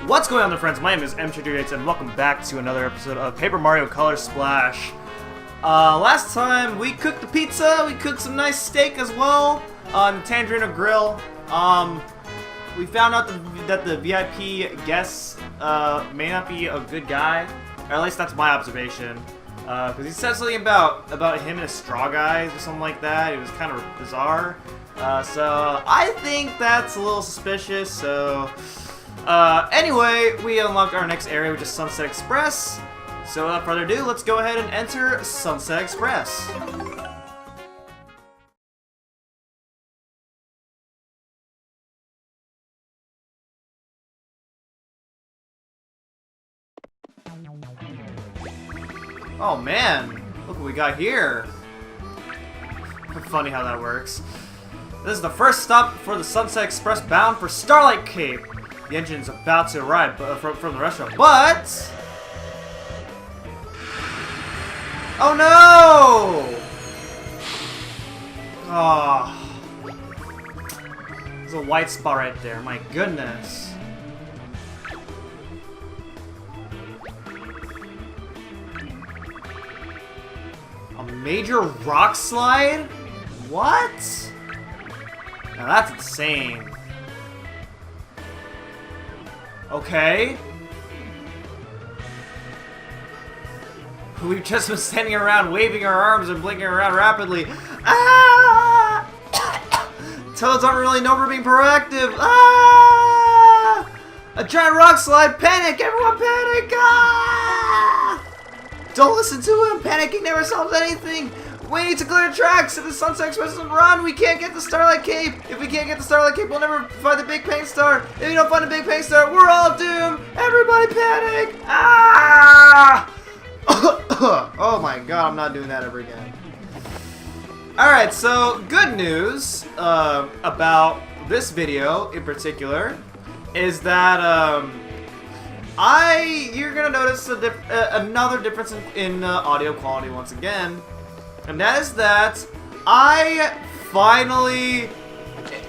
What's going on there, friends? My name is M238 and welcome back to another episode of Paper Mario Color Splash. Last time we cooked the pizza, we cooked some nice steak as well on the Tangerino Grill. We found out that the VIP guest may not be a good guy, or at least that's my observation. Because he said something about him and his straw guys or something like that. It was kind of bizarre. So I think that's a little suspicious. So anyway, we unlocked our next area, which is Sunset Express. So without further ado, let's go ahead and enter Sunset Express. Oh man, look what we got here. Funny how that works. This is the first stop for the Sunset Express bound for Starlight Cape. The engine's about to arrive from the restaurant, but... Oh no! Oh. There's a white spot right there, my goodness. A major rock slide? What? Now that's insane. Okay. We've just been standing around waving our arms and blinking around rapidly. Ah! Toads aren't really known for being proactive. Ah! A giant rock slide! Panic! Everyone panic! Ah! Don't listen to him! Panicking never solves anything! We need to clear the tracks! If the Sunset Express doesn't run, we can't get the Starlight Cape! If we can't get the Starlight Cape, we'll never find the Big Pain Star! If we don't find the Big Pain Star, we're all doomed! Everybody panic! Ah! Oh my god, I'm not doing that ever again. Alright, so good news about this video in particular is that you're gonna notice another difference in audio quality once again. And that is that I finally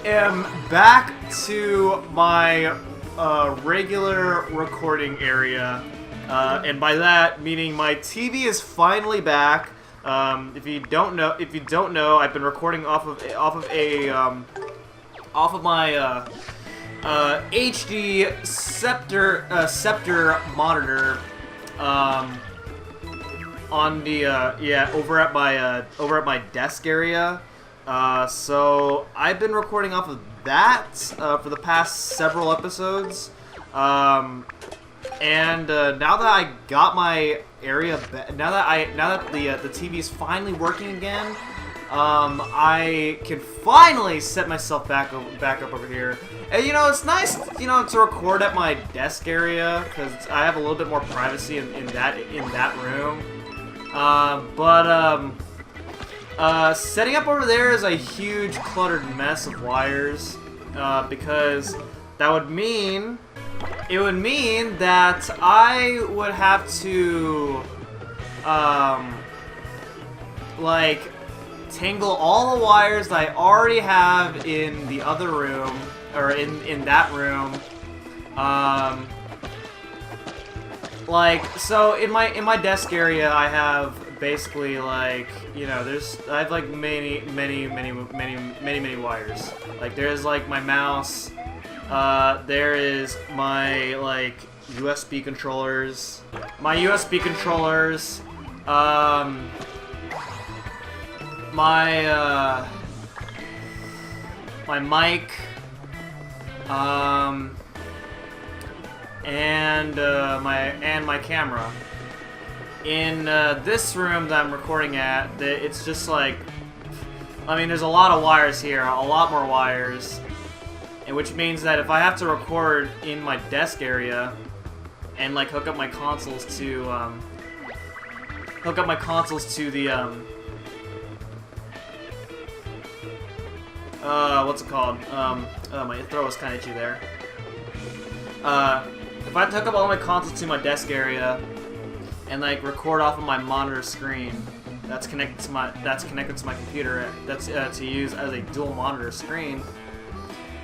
am back to my regular recording area, and by that meaning my TV is finally back. If you don't know, I've been recording off of my HD Scepter monitor. On the over at my desk area, so I've been recording off of that for the past several episodes, and now that I got my area, now that the TV is finally working again, I can finally set myself back up over here. And you know, it's nice, you know, to record at my desk area because I have a little bit more privacy in that room. Setting up over there is a huge cluttered mess of wires, because that would mean, that I would have to, like, tangle all the wires that I already have in the other room, or in that room, like, so in my desk area, I have basically, like, you know, I have like many wires. Like, there's like my mouse, there is my like USB controllers, my mic, and my camera. In this room that I'm recording at, it's just like, I mean, there's a lot of wires here, a lot more wires, and which means that if I have to record in my desk area and like hook up my consoles to the what's it called? My throat was kind of itchy there. If I hook up all my consoles to my desk area and like record off of my monitor screen that's connected to my computer, that's to use as a dual monitor screen,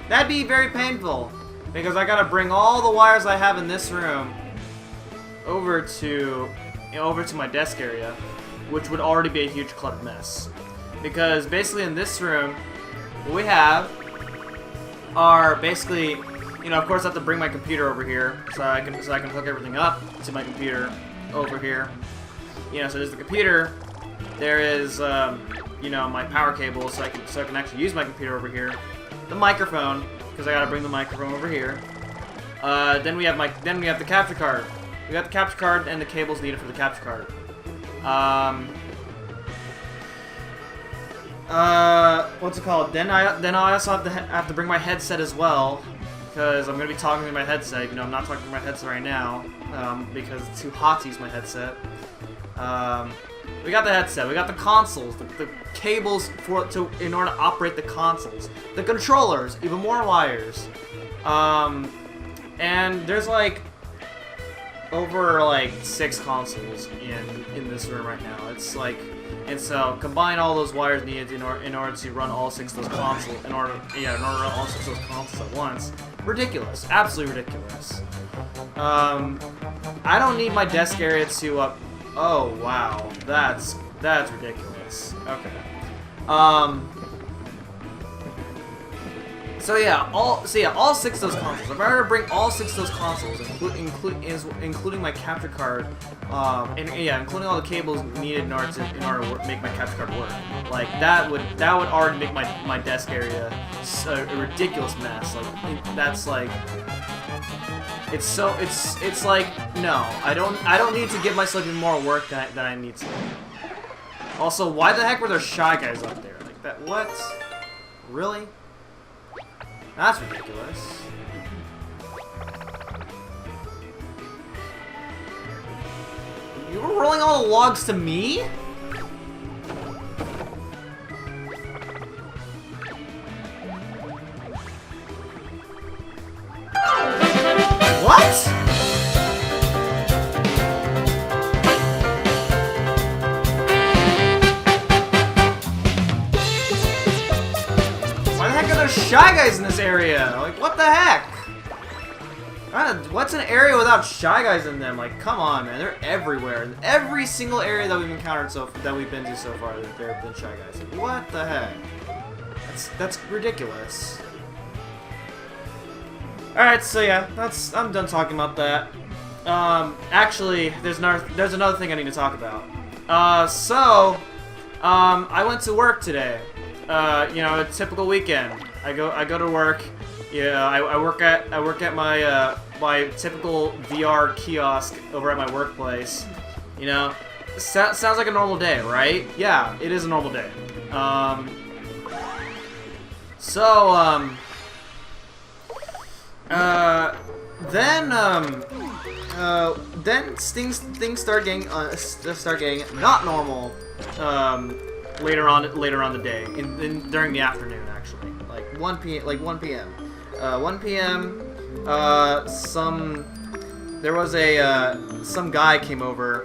that'd be very painful. because I gotta bring all the wires I have in this room over to my desk area, which would already be a huge cluttered mess. Because basically in this room, what we have are basically, you know, of course I have to bring my computer over here so I can hook everything up to my computer over here. You know, so there's the computer. There is, you know, my power cable so I can actually use my computer over here. The microphone, because I gotta bring the microphone over here. Then we have the capture card. We got the capture card and the cables needed for the capture card. What's it called? Then I also have to bring my headset as well, because I'm gonna be talking to my headset. Even though I'm not talking to my headset right now, because it's too hot to use my headset. We got the headset. We got the consoles, the cables in order to operate the consoles, the controllers, even more wires. And there's like over like 6 consoles in this room right now. It's like, and so combine all those wires needed in order to run all 6 of those consoles in order to run all 6 of those consoles at once. Ridiculous, absolutely ridiculous. I don't need my desk area to oh wow, that's ridiculous. Okay. So yeah, all 6 of those consoles. If I were to bring all 6 of those consoles, including my capture card, including all the cables needed in order to make my capture card work, like that would already make my desk area a ridiculous mess. Like that's like, it's like, no, I don't need to give myself even more work than I need to. Also, why the heck were there Shy Guys up there? Like that? What? Really? That's ridiculous. You were rolling all the logs to me? What? Shy Guys in this area. Like, what the heck? What's an area without Shy Guys in them? Like, come on, man. They're everywhere. In every single area that we've encountered that we've been to so far, there have been Shy Guys. Like, what the heck? That's ridiculous. All right, so yeah, I'm done talking about that. Actually, there's another thing I need to talk about. I went to work today. You know, a typical weekend. I go to work. Yeah, I work at my my typical VR kiosk over at my workplace. You know, sounds like a normal day, right? Yeah, it is a normal day. Then things start getting not normal. Later on the day, during the afternoon, actually, like 1 p.m. 1 p.m. There was some guy came over,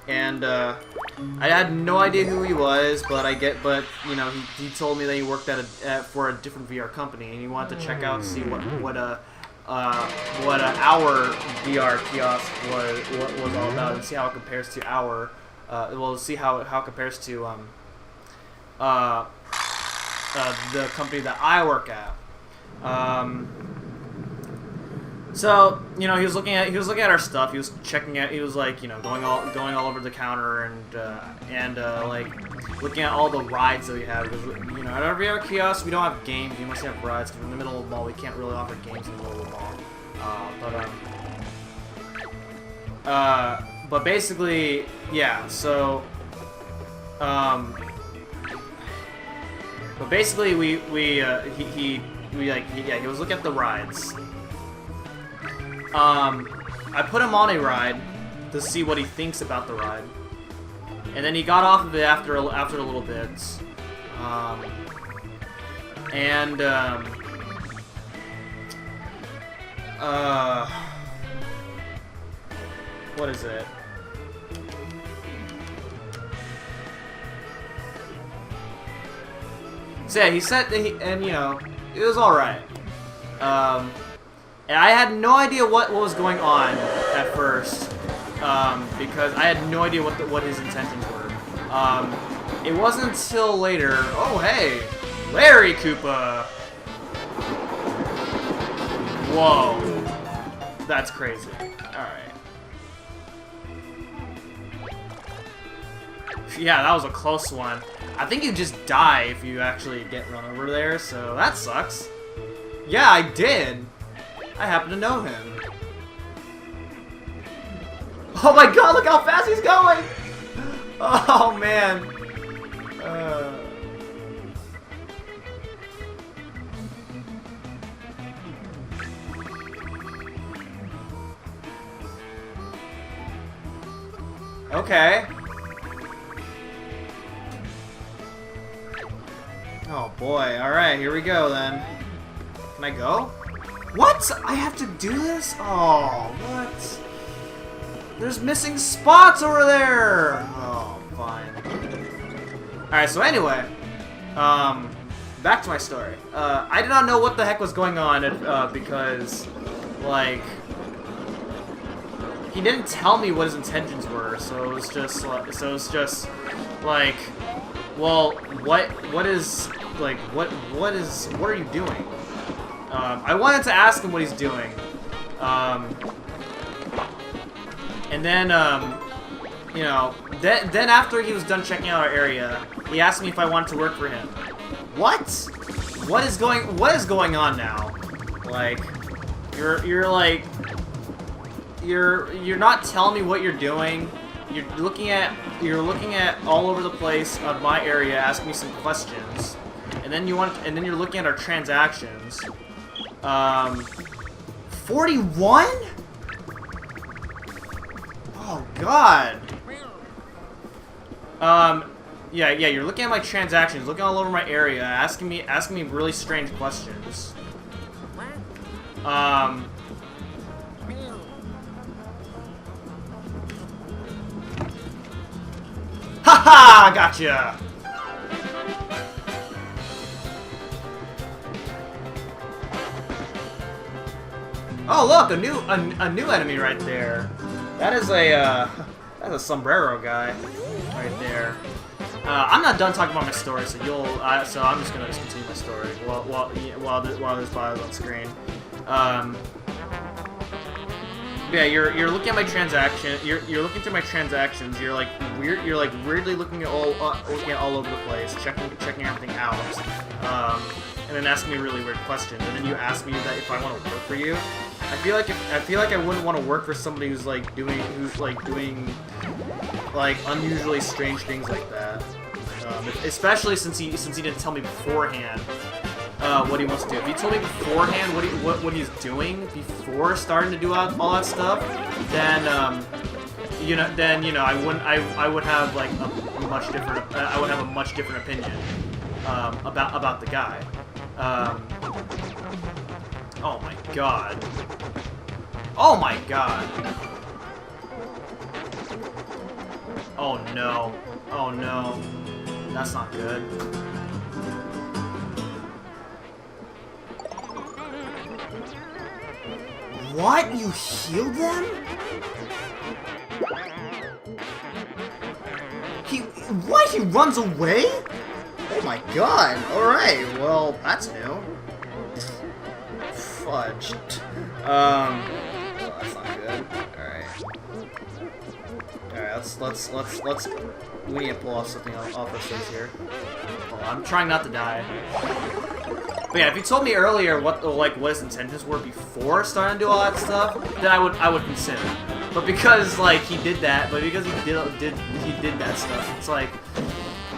and I had no idea who he was, but you know, he told me that he worked for a different VR company, and he wanted to check out and see what our VR kiosk was all about, and see how it compares to our see how it compares to the company that I work at. So, you know, he was looking at our stuff. He was checking out. He was like, you know, going all over the counter and like looking at all the rides that we have. Because, you know, at our VR kiosk, we don't have games. We mostly have rides. Because we're in the middle of the mall, we can't really offer games in the middle of the mall. But basically, yeah. So, but basically, he was looking at the rides. I put him on a ride to see what he thinks about the ride, and then he got off of it after a little bit. What is it? So yeah, he said that and you know, it was all right. And I had no idea what was going on at first, because I had no idea what his intentions were. It wasn't until later. Oh hey, Larry Koopa. Whoa, that's crazy. All right. Yeah, that was a close one. I think you just die if you actually get run over there, so that sucks. Yeah, I did. I happen to know him. Oh my god, look how fast he's going! Oh man. Okay. Oh boy, alright, here we go then. Can I go? What? I have to do this? Oh, what? There's missing spots over there! Oh, fine. Alright, so anyway, back to my story. I did not know what the heck was going on because, like, he didn't tell me what his intentions were, so it was just like, well, what are you doing? I wanted to ask him what he's doing, and then, you know, then after he was done checking out our area, he asked me if I wanted to work for him. What? What is going on now? Like, you're not telling me what you're doing. You're looking at all over the place of my area, asking me some questions, and then you're looking at our transactions. 41? Oh god. Yeah, you're looking at my transactions, looking all over my area, asking me really strange questions. Haha! Gotcha! Oh look, a new enemy right there. That is that's a sombrero guy right there. I'm not done talking about my story, so so I'm just gonna continue my story while this bio is on screen. Yeah, you're looking at my transaction. You're looking through my transactions. You're like weirdly looking at all over the place, checking everything out, and then asking me really weird questions. And then you ask me that if I want to work for you. I feel like I wouldn't want to work for somebody who's doing unusually strange things like that. Especially since he didn't tell me beforehand what he wants to do. If he told me beforehand what he's doing before starting to do all that stuff, then I would have like a much different opinion about the guy. Oh my god. Oh my god. Oh no. Oh no. That's not good. What? You healed them? What? He runs away? Oh my god. Alright, well, that's new. Fudge. Well, that's not good. Alright. Alright, let's we need to pull off something off those things here. Oh, I'm trying not to die. But yeah, if you told me earlier what his intentions were before starting to do all that stuff, then I would consider. But because he did that that stuff, it's like,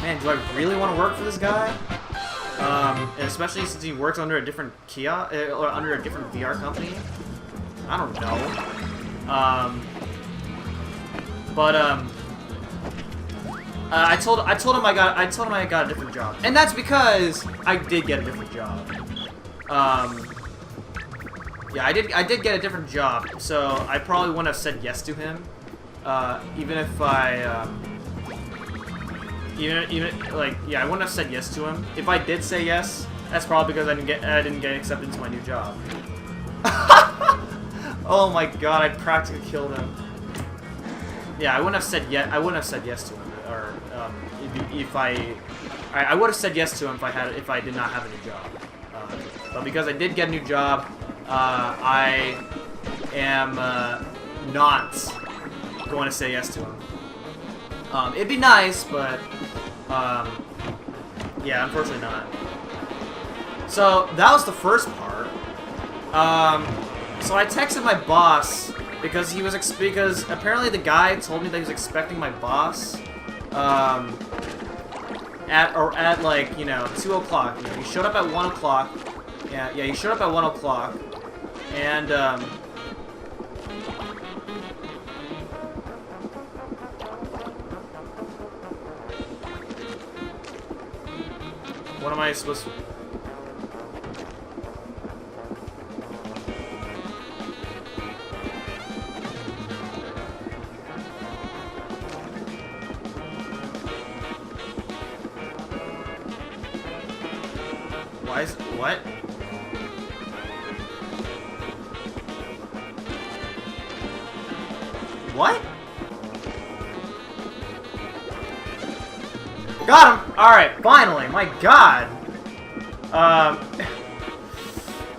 man, do I really want to work for this guy? And especially since he works under a different or under a different VR company. I don't know. I told him I got a different job, and that's because I did get a different job. Yeah, I did get a different job, so I probably wouldn't have said yes to him, even if I, yeah, I wouldn't have said yes to him. If I did say yes, that's probably because I didn't get accepted to my new job. Oh my god, I practically killed him. Yeah, I wouldn't have said yes. I wouldn't have said yes to him, or if I would have said yes to him if I did not have a new job. But because I did get a new job, I am not going to say yes to him. It'd be nice, but yeah, unfortunately not. So that was the first part. So I texted my boss because because apparently the guy told me that he was expecting my boss at like, you know, 2 o'clock. You know, he showed up at 1 o'clock. Yeah, he showed up at 1 o'clock, and what am I supposed to? Why is what? What? Got him! Alright, finally, my god.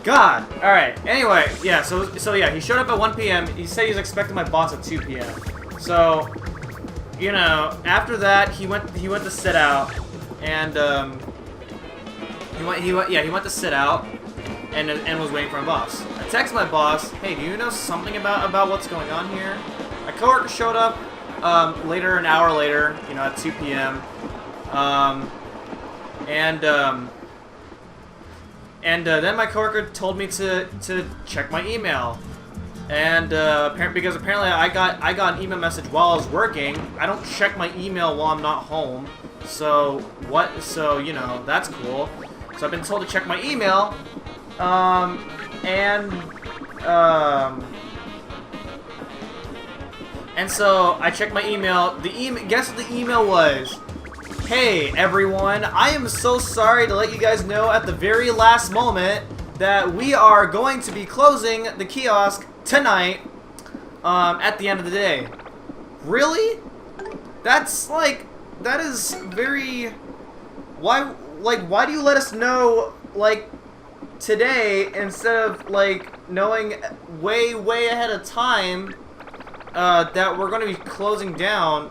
God. Alright, anyway, yeah, so yeah, he showed up at 1 p.m. He said he's expecting my boss at 2 p.m. So, you know, after that, he went to sit out, and, he went to sit out, and was waiting for my boss. I texted my boss, hey, do you know something about what's going on here? My coworker showed up, later, an hour later, you know, at 2 p.m., then my coworker told me to check my email, and because apparently I got an email message while I was working. I don't check my email while I'm not home, so you know, that's cool. So I've been told to check my email, and so I checked my email. Guess what the email was? Hey everyone, I am so sorry to let you guys know at the very last moment that we are going to be closing the kiosk tonight at the end of the day. Really? That's like, that is very... Why do you let us know, like, today instead of, like, knowing way ahead of time that we're going to be closing down?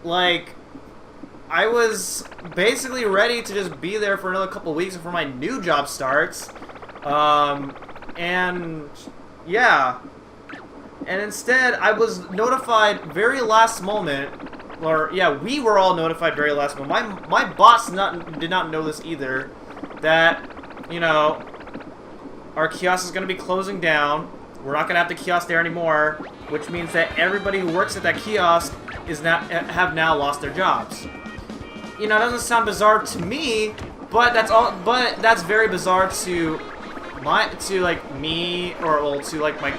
Like... I was basically ready to just be there for another couple weeks before my new job starts. And yeah. And instead, I was notified very last moment, or yeah, we were all notified very last moment. My boss did not know this either, that, you know, our kiosk is going to be closing down. We're not going to have the kiosk there anymore, which means that everybody who works at that kiosk have now lost their jobs. You know, it doesn't sound bizarre to me, but that's very bizarre to like me, or well, to like my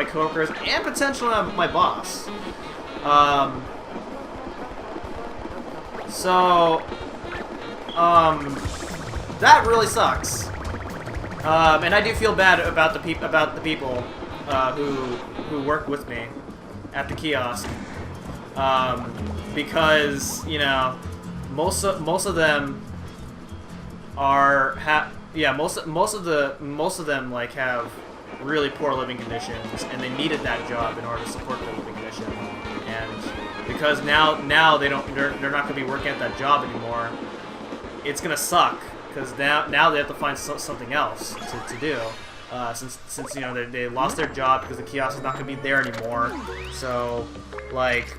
coworkers and potentially my boss. That really sucks. And I do feel bad about the people who work with me at the kiosk, because, you know, most of them are most of them like have really poor living conditions, and they needed that job in order to support their living condition. And because now they're not going to be working at that job anymore, it's gonna suck, because now they have to find something else to do. Since you know they lost their job because the kiosk is not going to be there anymore. So, like,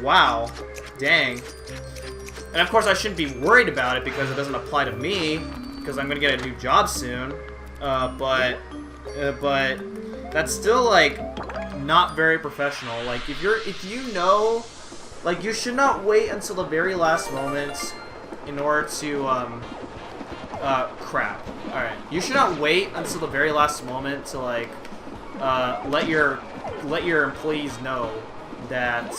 wow, dang. And of course I shouldn't be worried about it because it doesn't apply to me, because I'm going to get a new job soon. But that's still, like, not very professional. Like, if you know, like, you should not wait until the very last moment in order to crap. Alright. You should not wait until the very last moment to, like, let your employees know that,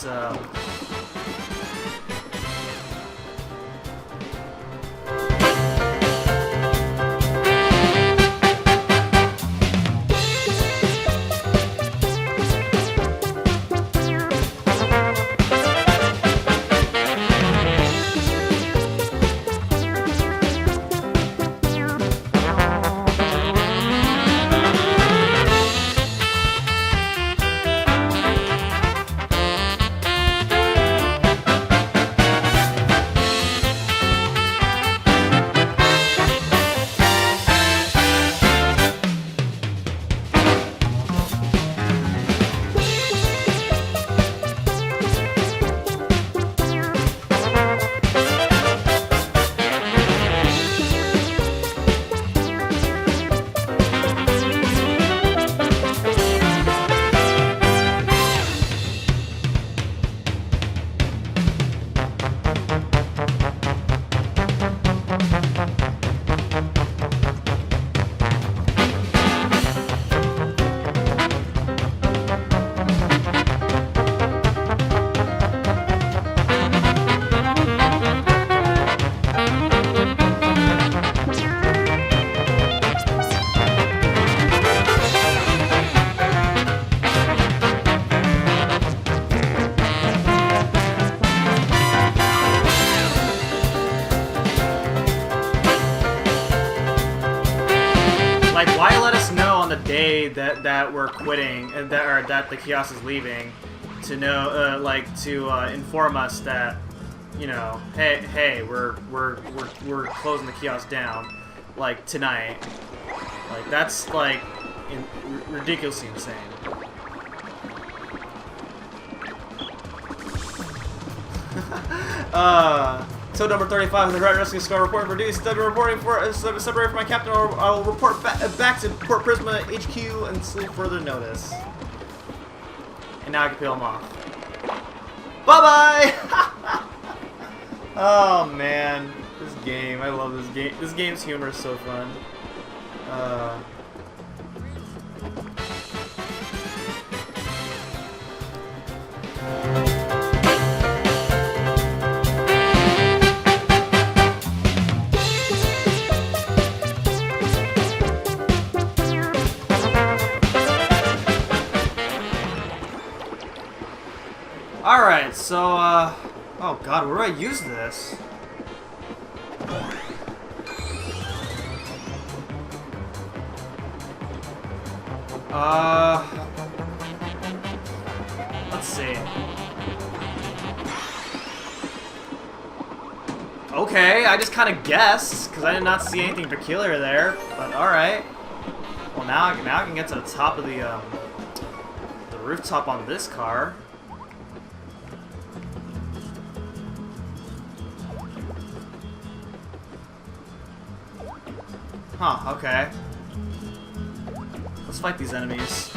say that we're quitting, and that the kiosk is leaving, to know, inform us that, you know, hey, we're closing the kiosk down, like, tonight. Like, that's like ridiculously insane. So number 35 of the Red Rescue Squad reporting for duty. Instead of reporting for separate from my captain, I will report back to Port Prisma HQ until further notice. And now I can peel him off. Bye bye. Oh man, this game. I love this game. This game's humor is so fun. Alright, so, oh god, where do I use this? Let's see. Okay, I just kind of guessed, because I did not see anything peculiar there, but alright. Well, now I can get to the top of the rooftop on this car. Huh, okay. Let's fight these enemies.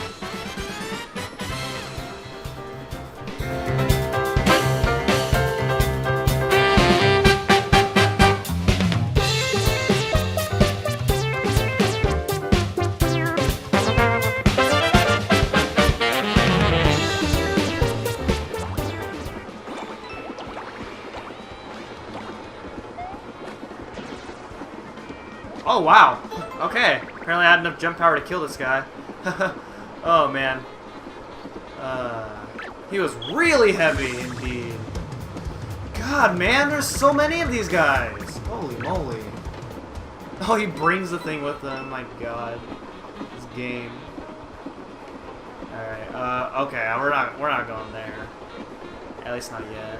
Oh, wow. Okay. Apparently I had enough jump power to kill this guy. Oh, man. He was really heavy, indeed. God, man, there's so many of these guys. Holy moly. Oh, he brings the thing with him. My god. This game. Alright, okay, we're not going there. At least not yet.